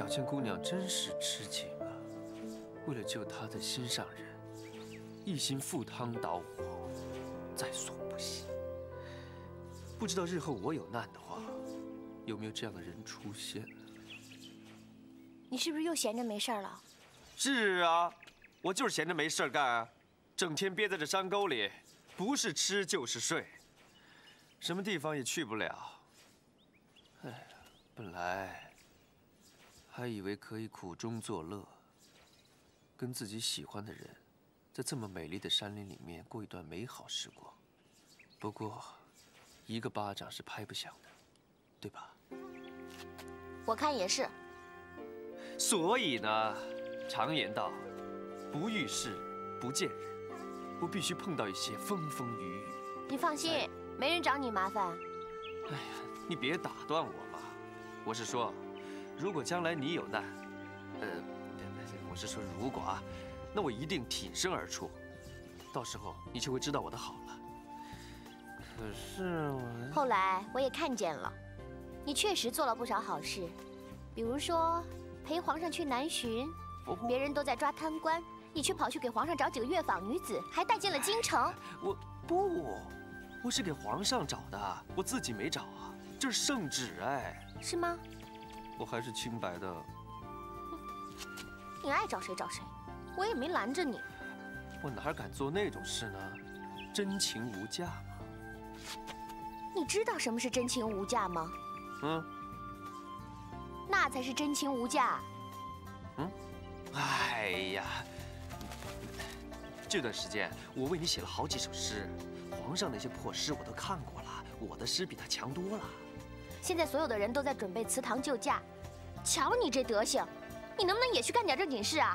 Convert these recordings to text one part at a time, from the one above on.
小倩姑娘真是痴情啊！为了救她的心上人，一心赴汤蹈火，在所不惜。不知道日后我有难的话，有没有这样的人出现？你是不是又闲着没事了？是啊，我就是闲着没事干啊，整天憋在这山沟里，不是吃就是睡，什么地方也去不了。哎呀，本来还以为可以苦中作乐，跟自己喜欢的人，在这么美丽的山林里面过一段美好时光。不过，一个巴掌是拍不响的，对吧？我看也是。所以呢，常言道，不遇事不见人，我必须碰到一些风风雨雨。你放心，没人找你麻烦。哎呀，你别打断我嘛！我是说，如果将来你有难，我是说如果啊，那我一定挺身而出，到时候你就会知道我的好了。可是我后来我也看见了，你确实做了不少好事，比如说陪皇上去南巡，别人都在抓贪官，你却跑去给皇上找几个月坊女子，还带进了京城。我是给皇上找的，我自己没找啊，这是圣旨哎。是吗？我还是清白的。你爱找谁找谁，我也没拦着你。我哪敢做那种事呢？真情无价嘛。你知道什么是真情无价吗？那才是真情无价。哎呀，这段时间我为你写了好几首诗，皇上那些破诗我都看过了，我的诗比他强多了。现在所有的人都在准备辞堂救驾，瞧你这德行，你能不能也去干点正经事啊？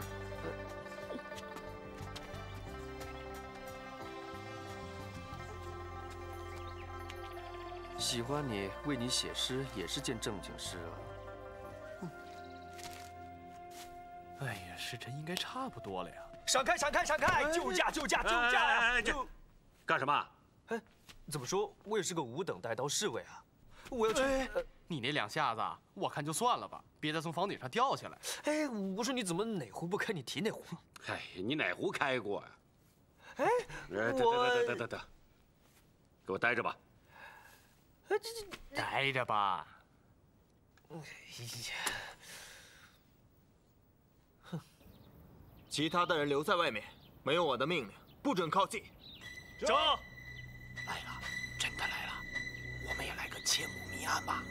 喜欢你，为你写诗也是件正经事啊。哎呀，时辰应该差不多了呀！闪开，闪开，闪开！救驾，救驾，救驾呀！就干什么？哎，怎么说，我也是个5等带刀侍卫啊！我要去。你那2下子，我看就算了吧，别再从房顶上掉下来。哎，我说你怎么哪壶不开你提哪壶？哎，你哪壶开过呀？哎，等，给我待着吧。待着吧。哎呀，哼！其他的人留在外面，没有我的命令，不准靠近。走！来了，真的来了，我们也来个千古谜案吧。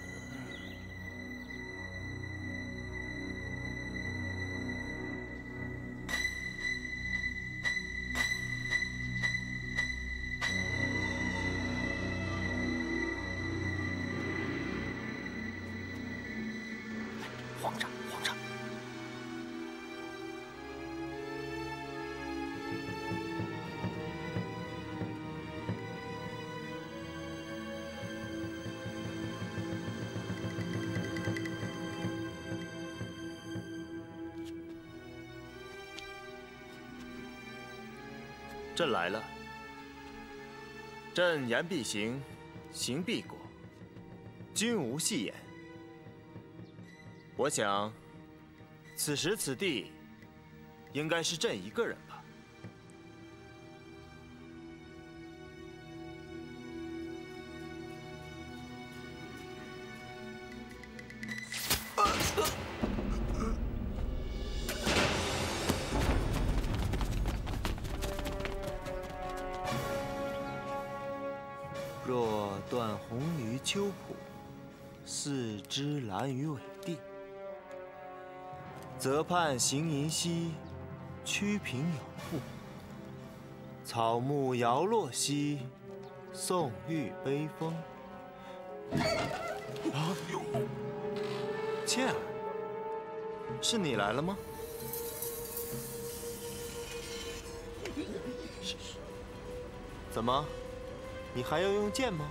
皇上，皇上。朕来了。朕言必行，行必果，君无戏言。我想，此时此地，应该是朕一个人吧。若断鸿闾丘圃，四肢兰于尾地，则畔行吟兮，曲屏有步。草木摇落兮，宋玉悲风。倩儿，是你来了吗？怎么，你还要用剑吗？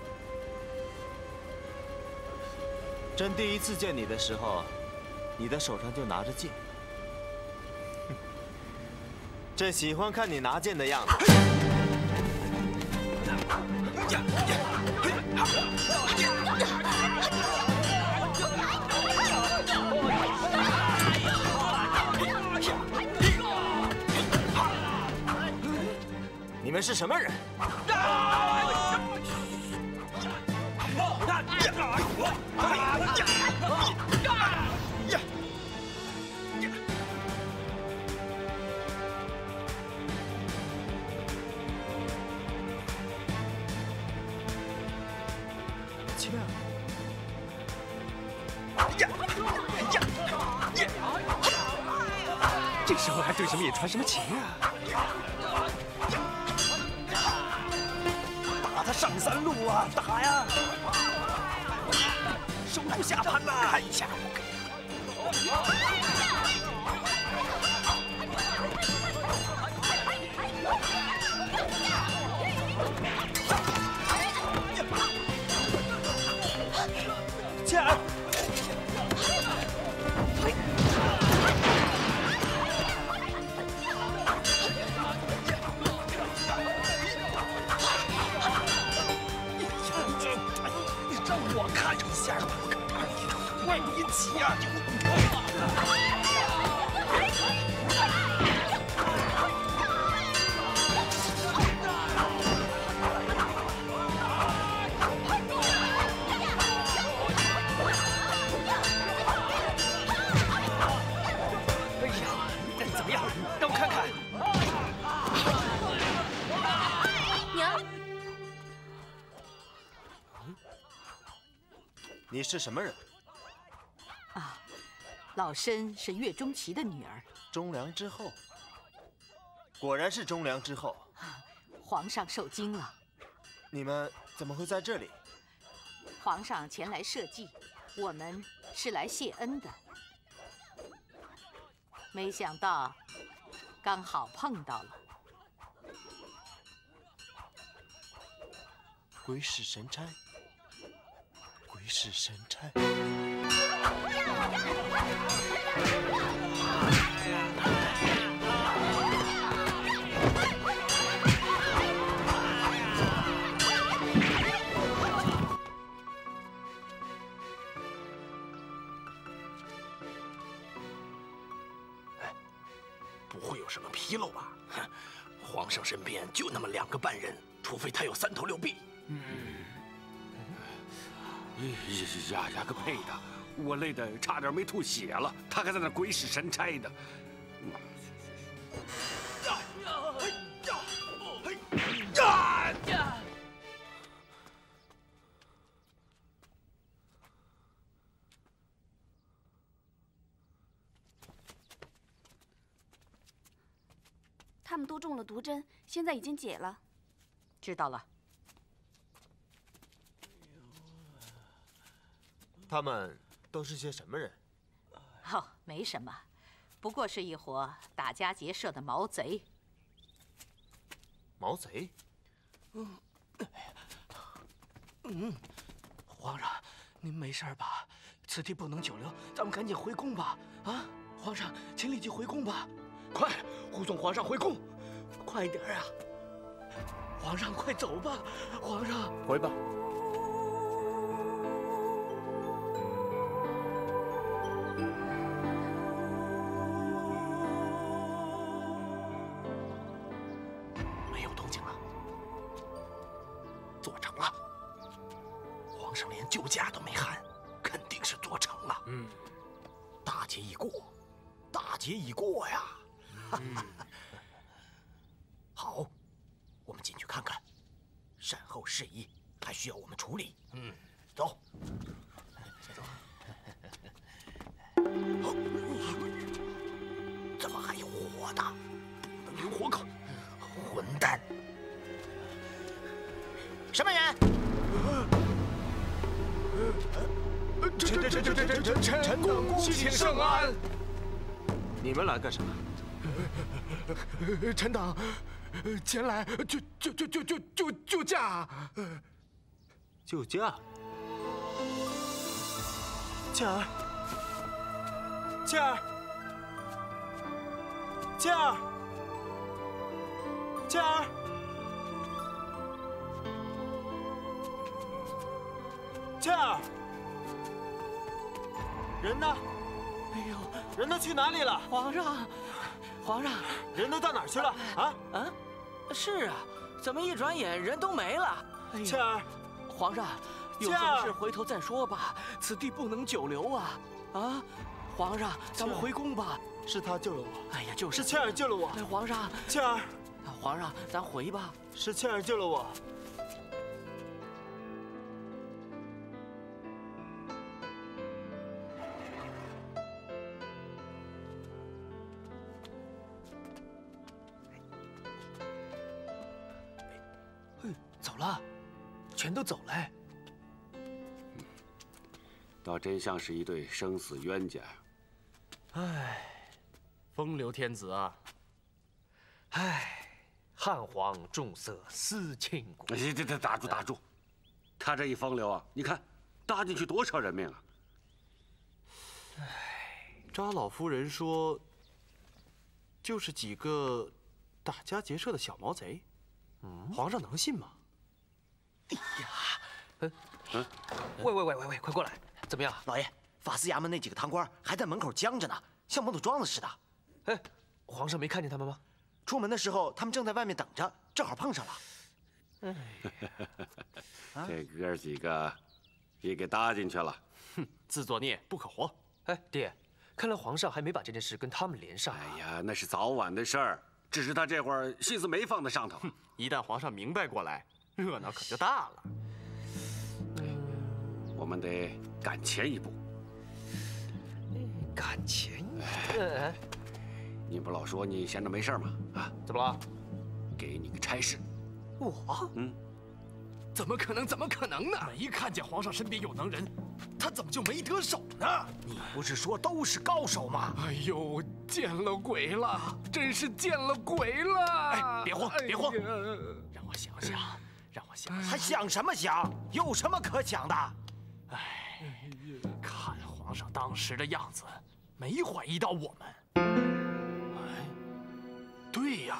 朕第一次见你的时候，你的手上就拿着剑。朕喜欢看你拿剑的样子。是什么人？这时候还对什么眼传什么情啊？打他上三路啊！打呀！守住下盘呐！看一下。剑儿。 我看一下吧，万一急呀！哎呀，怎么样？让我看看。娘，你是什么人？啊，老身是岳钟琪的女儿。忠良之后，果然是忠良之后。皇上受惊了。你们怎么会在这里？皇上前来社稷，我们是来谢恩的。没想到，刚好碰到了。鬼使神差。 鬼使神差。不会有什么纰漏吧？皇上身边就那么2个半人，除非他有3头6臂。呀个配的！我累得差点没吐血了，他还在那鬼使神差的。他们都中了毒针，现在已经解了。知道了。 他们都是些什么人？哦，没什么，不过是一伙打家劫舍的毛贼。毛贼？皇上，您没事吧？此地不能久留，咱们赶紧回宫吧！啊，皇上，请立即回宫吧！快，护送皇上回宫！快点啊！皇上，快走吧！皇上，回吧。 救驾都没喊，肯定是做成了。大劫已过，大劫已过呀！好，我们进去看看，善后事宜还需要我们处理。走。怎么还有活的？不能留活口！混蛋！什么人？ 臣恭请圣安。你们来干什么？臣等前来救驾。救驾？剑儿，剑儿，剑儿，剑儿。 剑儿，人呢？没有，人都去哪里了？皇上，皇上，人都到哪儿去了？啊？是啊，怎么一转眼人都没了？倩儿，皇上，有什么事回头再说吧，此地不能久留啊！啊，皇上，咱们回宫吧。是他救了我。哎呀，就是倩儿救了我。哎，皇上，倩儿，皇上，咱回吧。是倩儿救了我。走了，全都走了。倒真像是一对生死冤家。唉，风流天子啊！唉，汉皇重色思倾国。这打住打住！他这一风流啊，你看搭进去多少人命啊！查老夫人说，就是几个打家劫舍的小毛贼，皇上能信吗？哎呀，喂，快过来！怎么样，老爷？法司衙门那几个堂官还在门口僵着呢，像蒙了庄子似的。哎，皇上没看见他们吗？出门的时候，他们正在外面等着，正好碰上了。这哥几个也给搭进去了。哼，自作孽不可活。哎，爹，看来皇上还没把这件事跟他们连上。哎呀，那是早晚的事儿，只是他这会儿心思没放在上头。一旦皇上明白过来，热闹可就大了。我们得赶前一步。赶前一步？你不老说你闲着没事吗？啊，怎么了？给你个差事。我？怎么可能？怎么可能呢？没看见皇上身边有能人，他怎么就没得手呢？你不是说都是高手吗？哎呦，见了鬼了！真是见了鬼了！哎，别慌，别慌，让我想想，让我想想。还想什么想？有什么可想的？哎，看皇上当时的样子，没怀疑到我们。哎，对呀，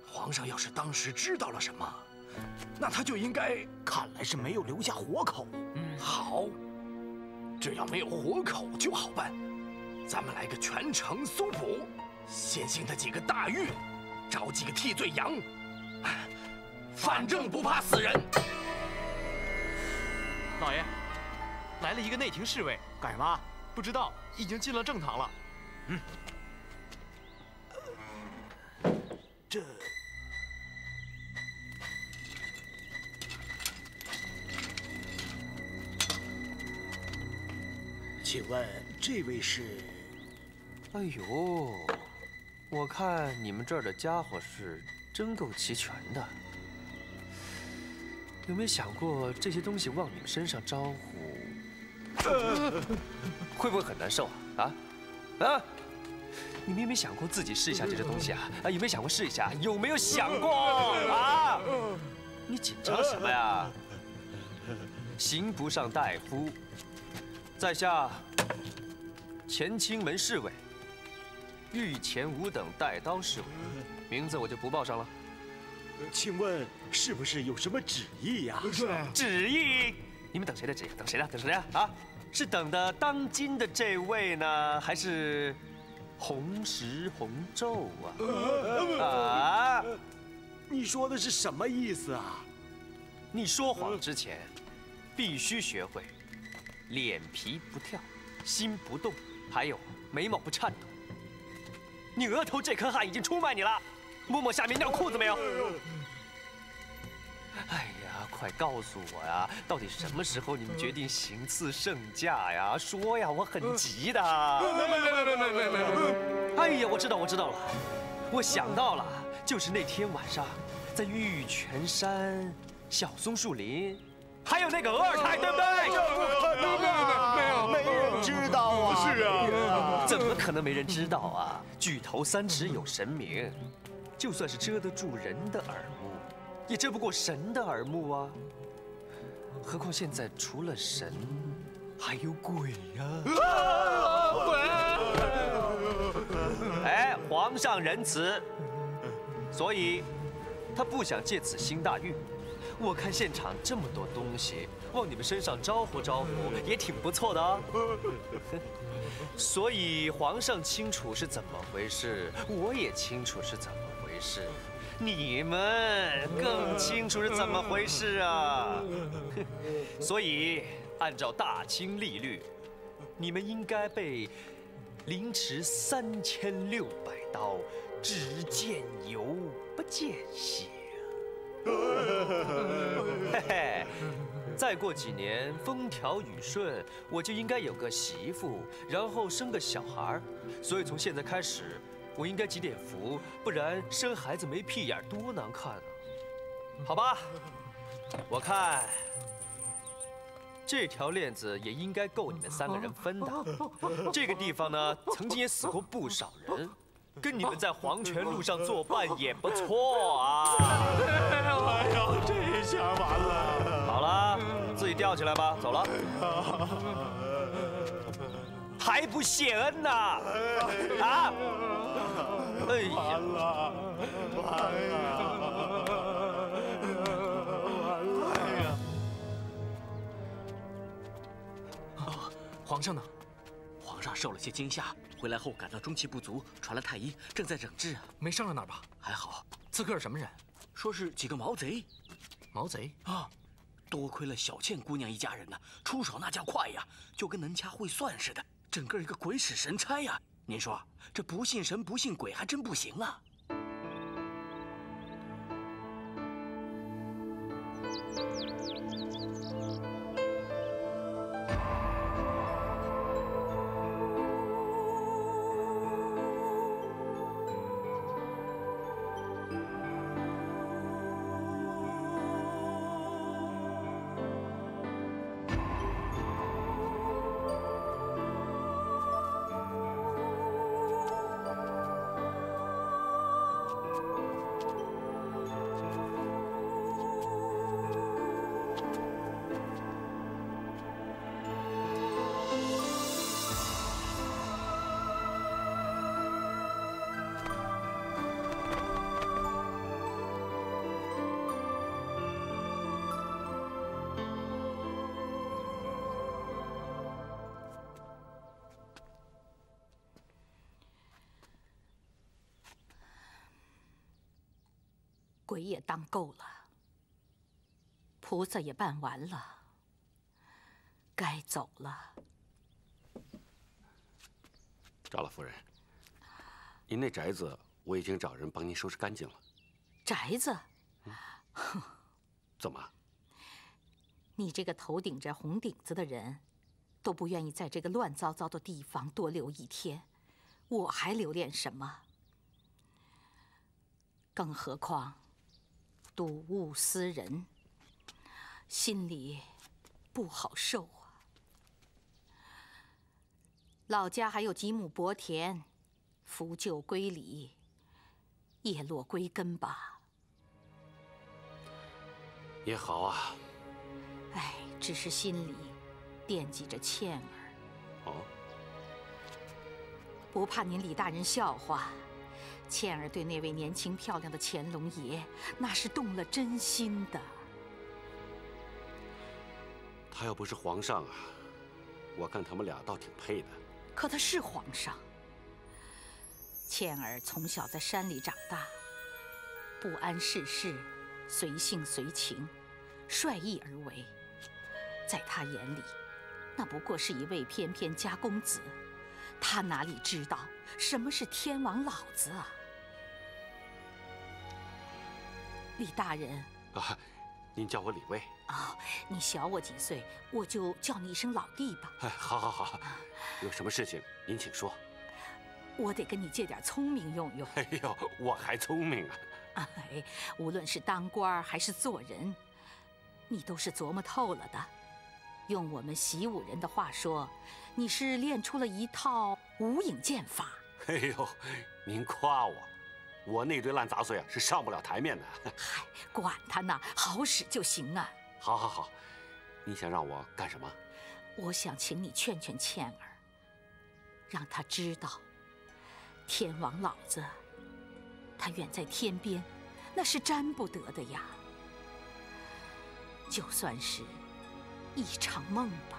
皇上要是当时知道了什么，那他就应该……看来是没有留下活口。好，只要没有活口就好办。咱们来个全城搜捕，先行的几个大狱，找几个替罪羊，反正不怕死人。老爷，来了一个内廷侍卫，干什么？不知道，已经进了正堂了。这……请问这位是？哎呦，我看你们这儿的家伙是真够齐全的。有没有想过这些东西往你们身上招呼，会不会很难受啊？啊？你们有没有想过自己试一下这些东西啊？有没有想过试一下？有没有想过啊？你紧张什么呀？刑不上大夫，在下乾清门侍卫，御前5等带刀侍卫，名字我就不报上了。请问是不是有什么旨意呀？旨意？你们等谁的旨意？等谁的？等谁的？啊？是等的当今的这位呢，还是洪石洪昼啊？啊？你说的是什么意思啊？你说谎之前，必须学会脸皮不跳，心不动，还有眉毛不颤抖。你额头这颗汗已经出卖你了，摸摸下面尿裤子没有？哎呀，快告诉我呀，到底什么时候你们决定行刺圣驾呀？说呀，我很急的。哎呀，我知道了，我想到了，就是那天晚上，在玉泉山小松树林，还有那个额尔泰，对不对？没人知道啊。是啊，怎么可能没人知道啊？举头三尺有神明，就算是遮得住人的耳目，也遮不过神的耳目啊。何况现在除了神，还有鬼呀！哎，皇上仁慈，所以他不想借此兴大狱。我看现场这么多东西，往你们身上招呼招呼，也挺不错的啊。所以皇上清楚是怎么回事，我也清楚是怎么回事。你们更清楚是怎么回事啊！所以，按照大清历律，你们应该被凌迟3600刀，只见油不见血。嘿嘿，再过几年风调雨顺，我就应该有个媳妇，然后生个小孩。所以从现在开始，我应该积点福，不然生孩子没屁眼多难看啊！好吧，我看这条链子也应该够你们3个人分的。这个地方呢，曾经也死过不少人，跟你们在黄泉路上作伴也不错啊。哎呦，这下完了！好了，自己吊起来吧，走了。还不谢恩呐？啊！哎呀！完了！完了！哎呀！皇上呢？皇上受了些惊吓，回来后感到中气不足，传了太医，正在诊治啊。没伤到哪儿吧？还好。刺客是什么人？说是几个毛贼。毛贼啊！多亏了小倩姑娘一家人呢，出手那叫快呀，就跟能掐会算似的，整个一个鬼使神差呀！您说这不信神不信鬼还真不行啊！鬼也当够了，菩萨也办完了，该走了。赵老夫人，您那宅子我已经找人帮您收拾干净了。宅子？怎么？你这个头顶着红顶子的人，都不愿意在这个乱糟糟的地方多留一天，我还留恋什么？更何况，睹物思人，心里不好受啊。老家还有几亩薄田，扶旧归里，叶落归根吧。也好啊。哎，只是心里惦记着倩儿。哦。不怕您李大人笑话，倩儿对那位年轻漂亮的乾隆爷，那是动了真心的。他要不是皇上啊，我看他们俩倒挺配的。可他是皇上。倩儿从小在山里长大，不谙世事，随性随情，率意而为。在他眼里，那不过是一位翩翩家公子，他哪里知道什么是天王老子啊！李大人啊，您叫我李卫。哦，你小我几岁，我就叫你一声老弟吧。哎，好好好，有什么事情您请说。我得跟你借点聪明用用。哎呦，我还聪明啊！哎，无论是当官还是做人，你都是琢磨透了的。用我们习武人的话说，你是练出了一套无影剑法。哎呦，您夸我，我那堆烂杂碎啊是上不了台面的。嗨，管他呢，好使就行啊。好，好，好，你想让我干什么？我想请你劝劝倩儿，让她知道，天王老子，他远在天边，那是沾不得的呀。就算是一场梦吧。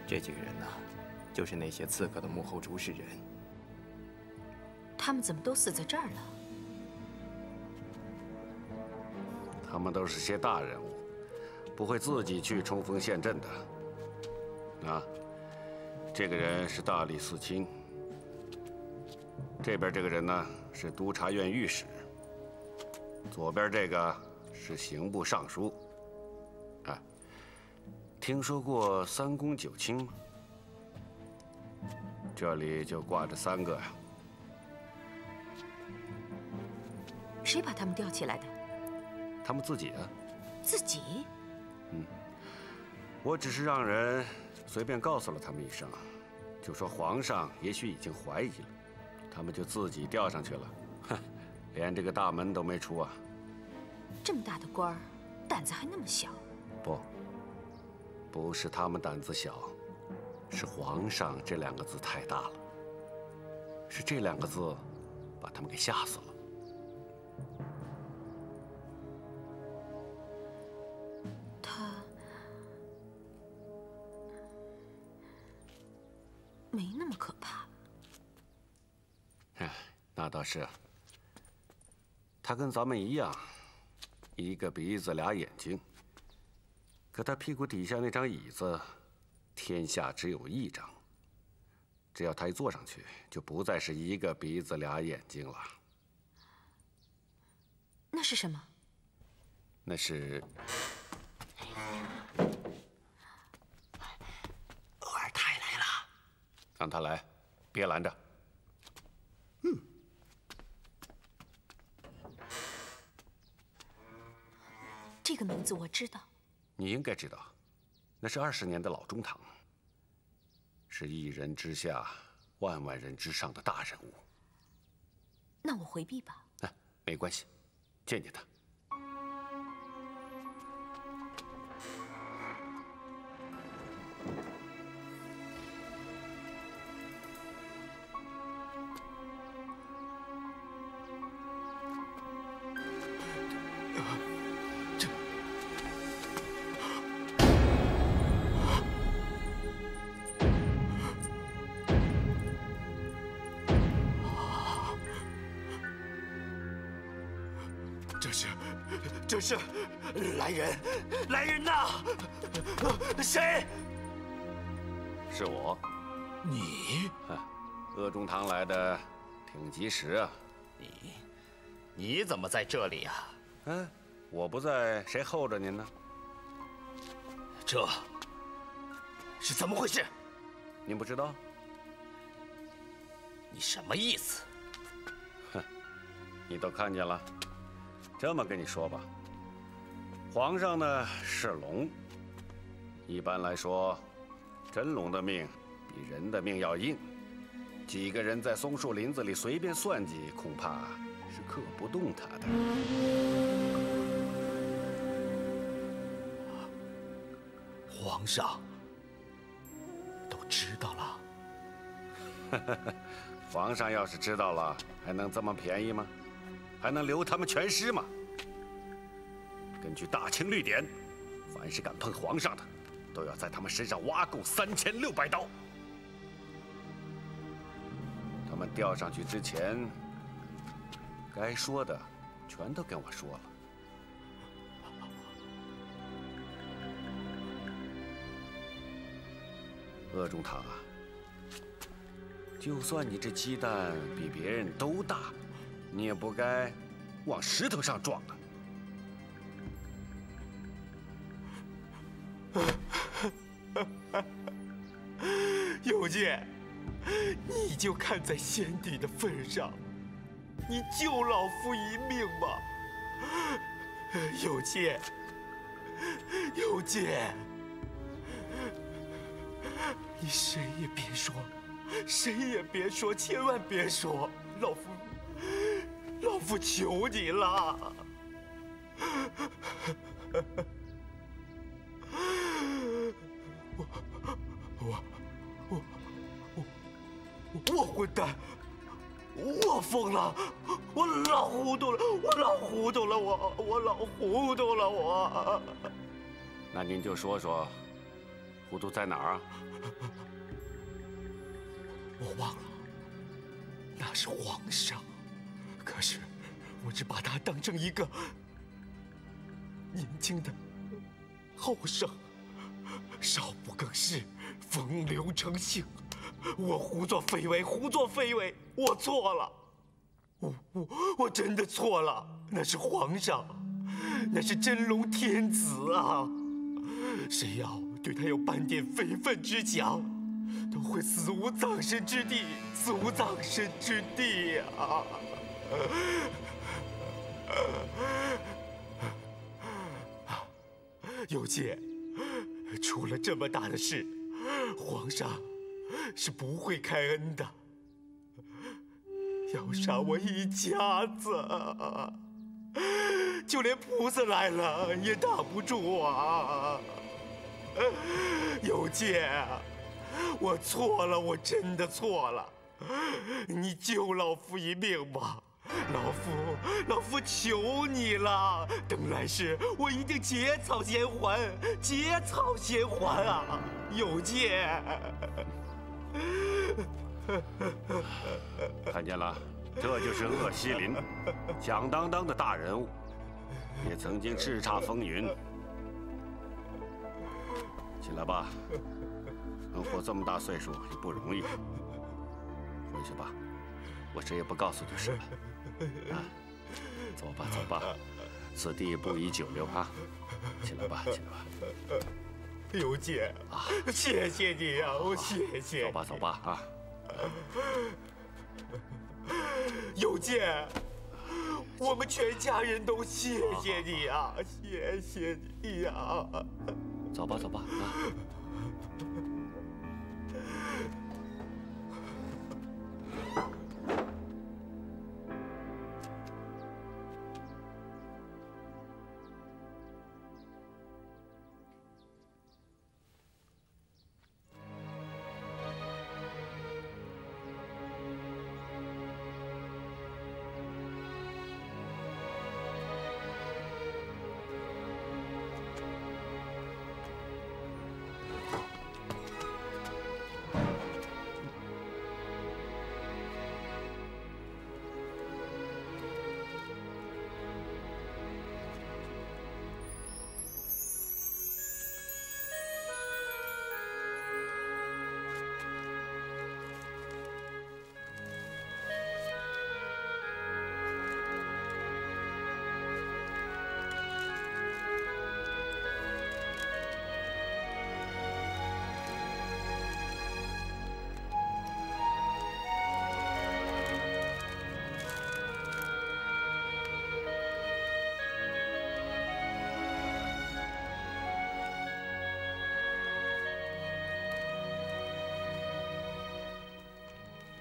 这几个人呢，就是那些刺客的幕后主使人。他们怎么都死在这儿了？他们都是些大人物，不会自己去冲锋陷阵的。啊，这个人是大理寺卿，这边这个人呢是督察院御史，左边这个是刑部尚书。啊，听说过3公9卿吗？这里就挂着3个呀。谁把他们吊起来的？他们自己啊。自己？我只是让人随便告诉了他们一声，就说皇上也许已经怀疑了，他们就自己吊上去了。哼，连这个大门都没出啊！这么大的官儿，胆子还那么小？不是他们胆子小，是皇上这2个字太大了，是这2个字把他们给吓死了。他没那么可怕。哎，那倒是。他跟咱们一样，一个鼻子俩眼睛。可他屁股底下那张椅子，天下只有1张。只要他一坐上去，就不再是一个鼻子俩眼睛了。那是什么？那是二太来了，让他来，别拦着。这个名字我知道。你应该知道，那是20年的老中堂，是1人之下，万万人之上的大人物。那我回避吧。没关系，见见他。这是来人，来人呐！谁？是我。你？鄂中堂来的挺及时啊。你怎么在这里呀？我不在，谁候着您呢？这是怎么回事？您不知道？你什么意思？你都看见了。这么跟你说吧，皇上呢是龙，一般来说，真龙的命比人的命要硬。几个人在松树林子里随便算计，恐怕是克不动他的。皇上都知道了。皇上要是知道了，还能这么便宜吗？还能留他们全尸吗？根据大清律典，凡是敢碰皇上的，都要在他们身上挖够3600刀。他们吊上去之前，该说的全都跟我说了。鄂中堂啊，就算你这鸡蛋比别人都大，你也不该往石头上撞啊！有介，你就看在先帝的份上，你救老夫一命吧。有介，有介，你谁也别说，谁也别说，千万别说，老夫求你了。我混蛋，我疯了，我老糊涂了，我老糊涂了，我。那您就说说，糊涂在哪儿啊？我忘了，那是皇上，可是我只把他当成一个年轻的后生，少不更事，风流成性。我胡作非为，胡作非为，我错了，我真的错了。那是皇上，那是真龙天子啊！谁要对他有半点非分之想，都会死无葬身之地，死无葬身之地啊！有姐，出了这么大的事，皇上是不会开恩的，要杀我一家子，就连菩萨来了也挡不住啊！有姐，我错了，我真的错了，你救老夫一命吧！老夫求你了，等来世我一定结草衔环，结草衔环啊！有戒。看见了，这就是鄂西林，响当当的大人物，也曾经叱咤风云。起来吧，能活这么大岁数也不容易。回去吧，我谁也不告诉就是了。啊，走吧，走吧，此地不宜久留啊！起来吧，起来吧。有姐啊，谢谢你啊，我谢谢。走吧，走吧啊！有姐，我们全家人都谢谢你啊，谢谢你呀！走吧，走吧啊！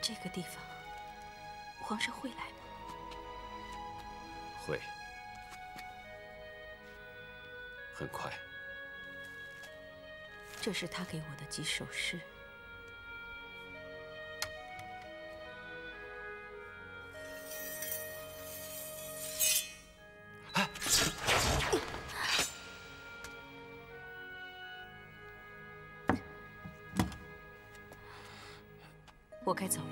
这个地方，皇上会来吗？会，很快。这是他给我的几首诗。我该走了。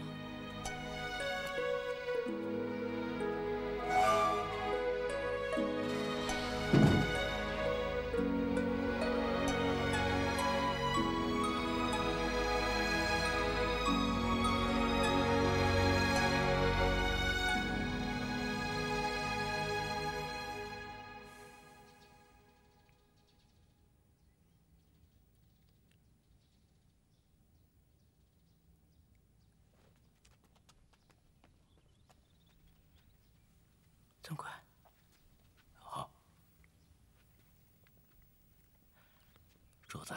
总管，好。主子，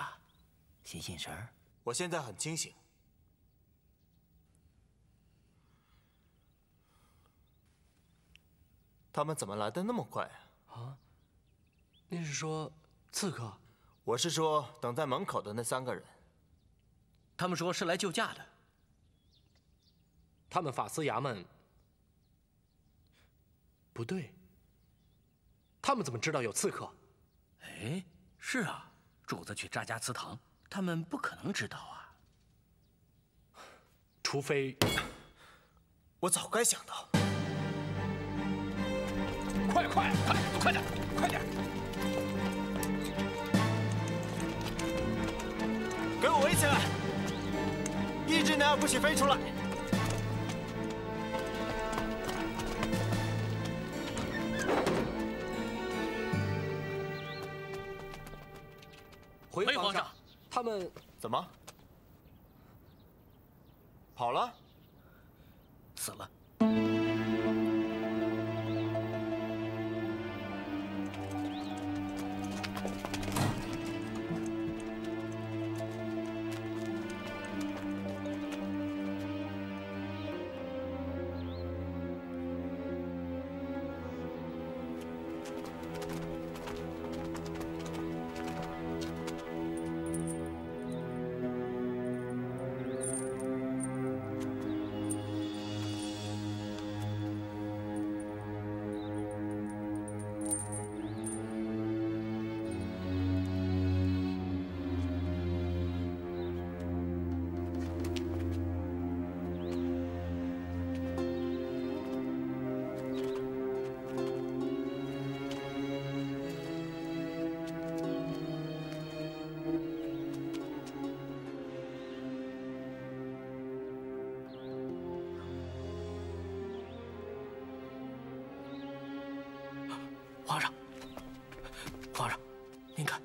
醒醒神儿。我现在很清醒。他们怎么来的那么快啊？啊？您是说刺客？我是说等在门口的那3个人。他们说是来救驾的。他们法司衙门。不对，他们怎么知道有刺客？哎，是啊，主子去扎家祠堂，他们不可能知道啊。除非……我早该想到。快点，快点！给我围起来！一只鸟也不许飞出来！回皇上，他们怎么跑了？死了。皇上，皇上，您看，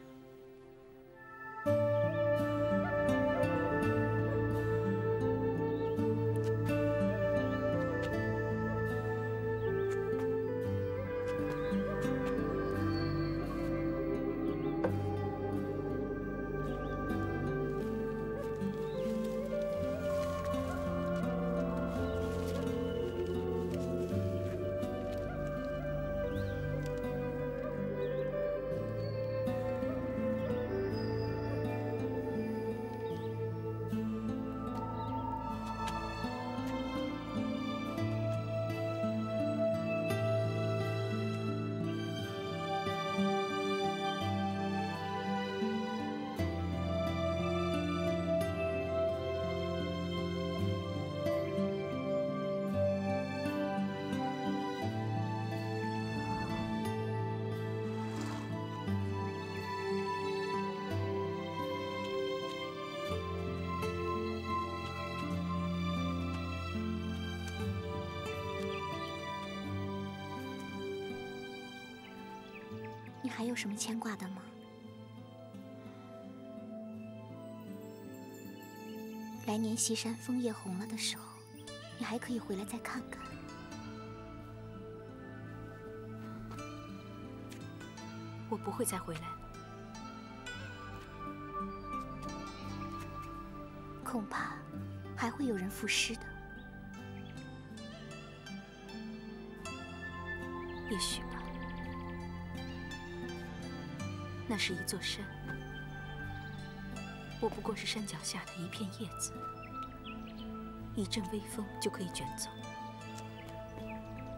你还有什么牵挂的吗？来年西山枫叶红了的时候，你还可以回来再看看。我不会再回来了。恐怕还会有人赋诗的。也许吧。那是一座山，我不过是山脚下的一片叶子，一阵微风就可以卷走，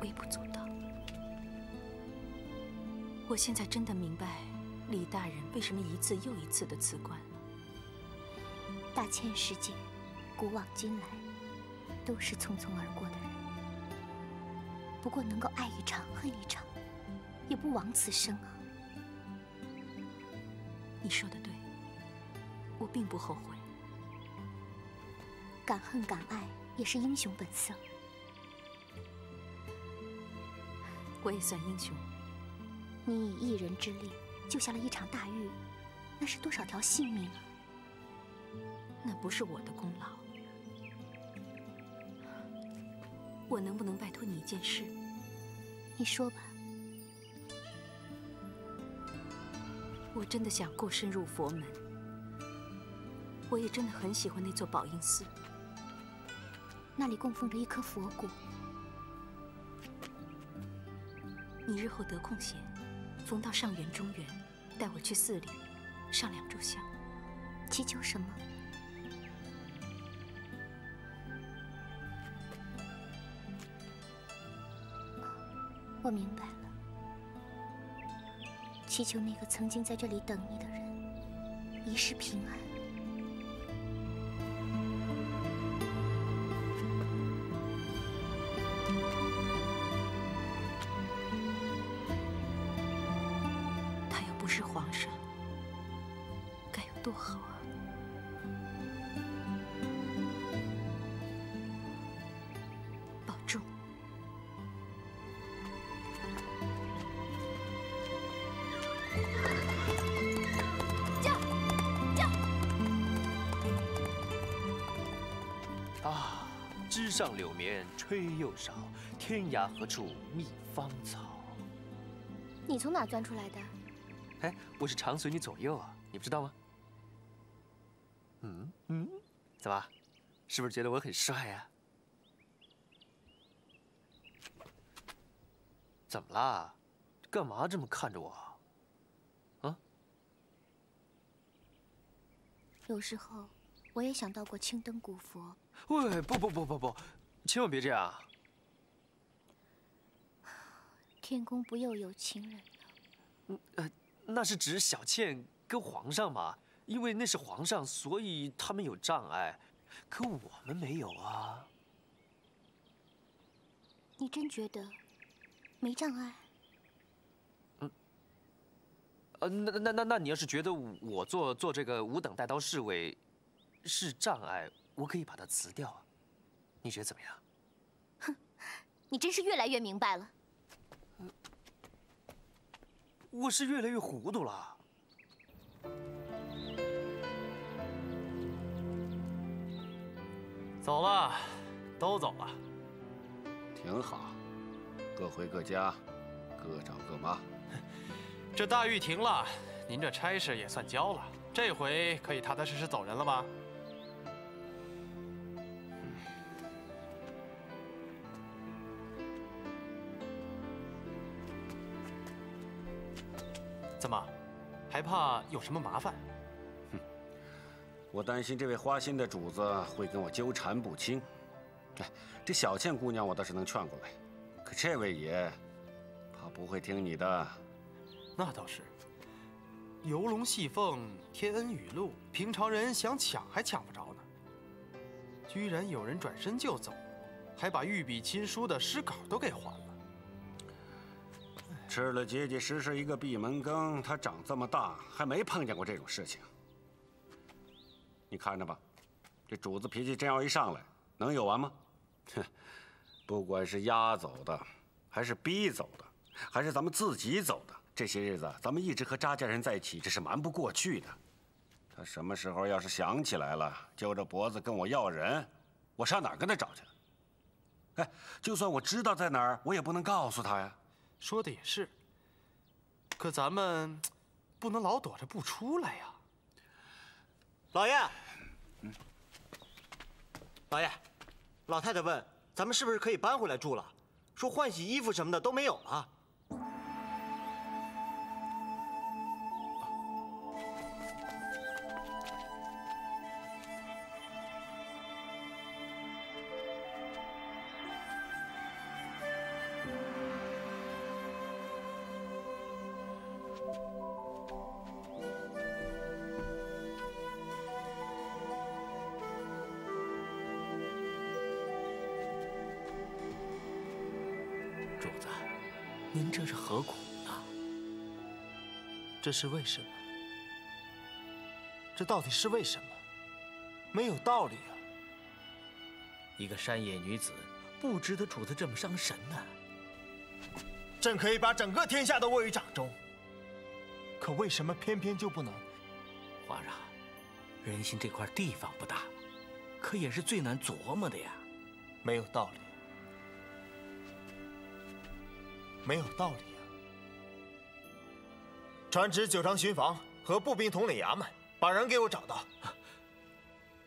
微不足道。我现在真的明白李大人为什么一次又一次的辞官了。大千世界，古往今来，都是匆匆而过的人。不过能够爱一场恨一场，也不枉此生啊。你说的对，我并不后悔。敢恨敢爱也是英雄本色。我也算英雄。你以一人之力救下了一场大狱，那是多少条性命啊！那不是我的功劳。我能不能拜托你一件事？你说吧。我真的想过身入佛门，我也真的很喜欢那座宝应寺。那里供奉着一颗佛骨。你日后得空闲，逢到上元、中元，带我去寺里上2炷香。祈求什么？我明白了。祈求那个曾经在这里等你的人，一世平安。多好啊！保重。啊，枝上柳绵吹又少，天涯何处觅芳草。你从哪钻出来的？哎，我是常随你左右啊，你不知道吗？怎么，是不是觉得我很帅呀？怎么啦？干嘛这么看着我？啊？有时候我也想到过青灯古佛。喂，不，千万别这样。天宫不又有情人了？那是指小倩跟皇上嘛，因为那是皇上，所以他们有障碍，可我们没有啊。你真觉得没障碍？那你要是觉得我做这个5等带刀侍卫是障碍，我可以把它辞掉啊。你觉得怎么样？哼，你真是越来越明白了。我是越来越糊涂了。走了，都走了。挺好，各回各家，各找各妈。这大狱停了，您这差事也算交了，这回可以踏踏实实走人了吧？怎么，还怕有什么麻烦？我担心这位花心的主子会跟我纠缠不清。哎，这小倩姑娘我倒是能劝过来，可这位爷，怕不会听你的。那倒是，游龙戏凤，天恩雨露，平常人想抢还抢不着呢。居然有人转身就走，还把御笔亲书的诗稿都给还了。吃了结结实实一个闭门羹，他长这么大还没碰见过这种事情。你看着吧，这主子脾气真要一上来，能有完吗？哼，不管是押走的，还是逼走的，还是咱们自己走的，这些日子咱们一直和扎家人在一起，这是瞒不过去的。他什么时候要是想起来了，揪着脖子跟我要人，我上哪儿跟他找去？哎，就算我知道在哪儿，我也不能告诉他呀。说的也是，可咱们不能老躲着不出来呀。老爷，老爷，老太太问咱们是不是可以搬回来住了，说换洗衣服什么的都没有了。主子，您这是何苦呢？这是为什么？这到底是为什么？没有道理啊！一个山野女子，不值得主子这么伤神呢。朕可以把整个天下都握于掌中，可为什么偏偏就不能？皇上，人心这块地方不大，可也是最难琢磨的呀。没有道理，没有道理啊！传旨9长巡防和步兵统领衙门，把人给我找到。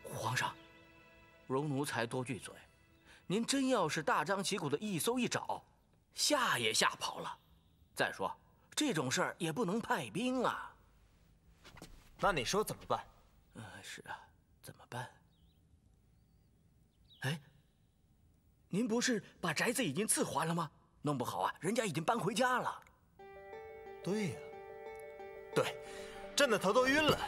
皇上，容奴才多句嘴，您真要是大张旗鼓的一搜一找，吓也吓跑了。再说这种事儿也不能派兵啊。那你说怎么办？是啊，怎么办？哎，您不是把宅子已经赐还了吗？弄不好啊，人家已经搬回家了。对呀，对，朕的头都晕了。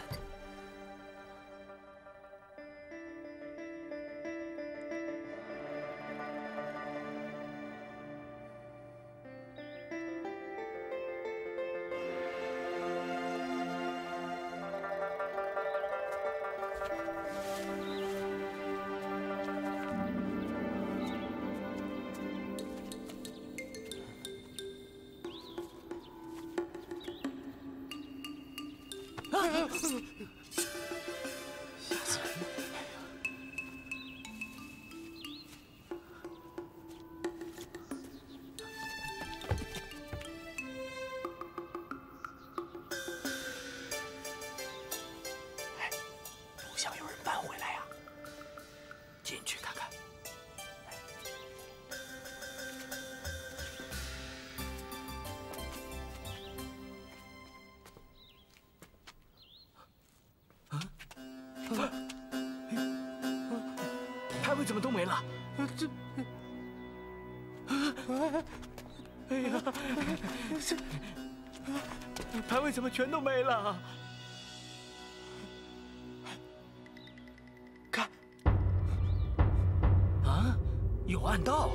死人！哎，不像有人搬回来呀。进去看看。 牌位怎么都没了？哎呀，这牌位怎么全都没了？看，啊，有暗道。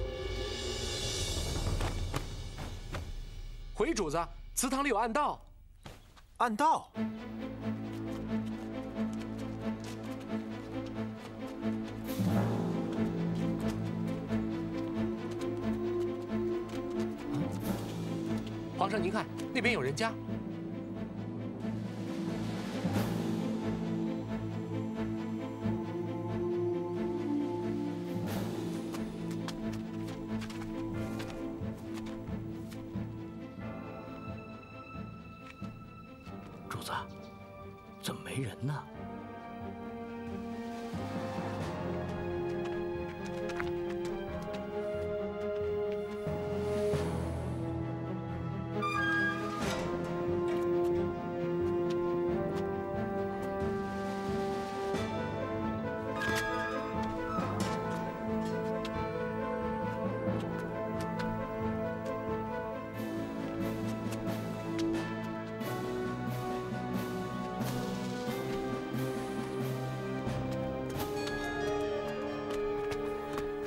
回主子，祠堂里有暗道。暗道。 皇上，您看，那边有人家。主子，怎么没人呢？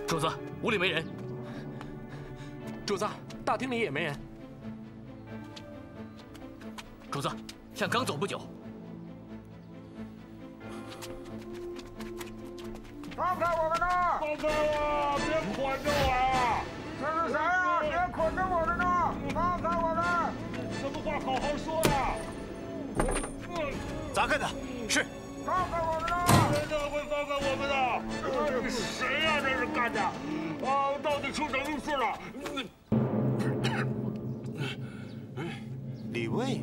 主子，屋里没人。主子，大厅里也没人。主子，像刚走不久。放开我们呢！放开我！别捆着我呀！这是谁呀？别捆着我们呢！放开我们！什么话好好说呀！咋干的？是。 放开我们呐！谁怎么会放开我们呢？这是谁呀？这是干的！啊，到底出什么事了？李卫。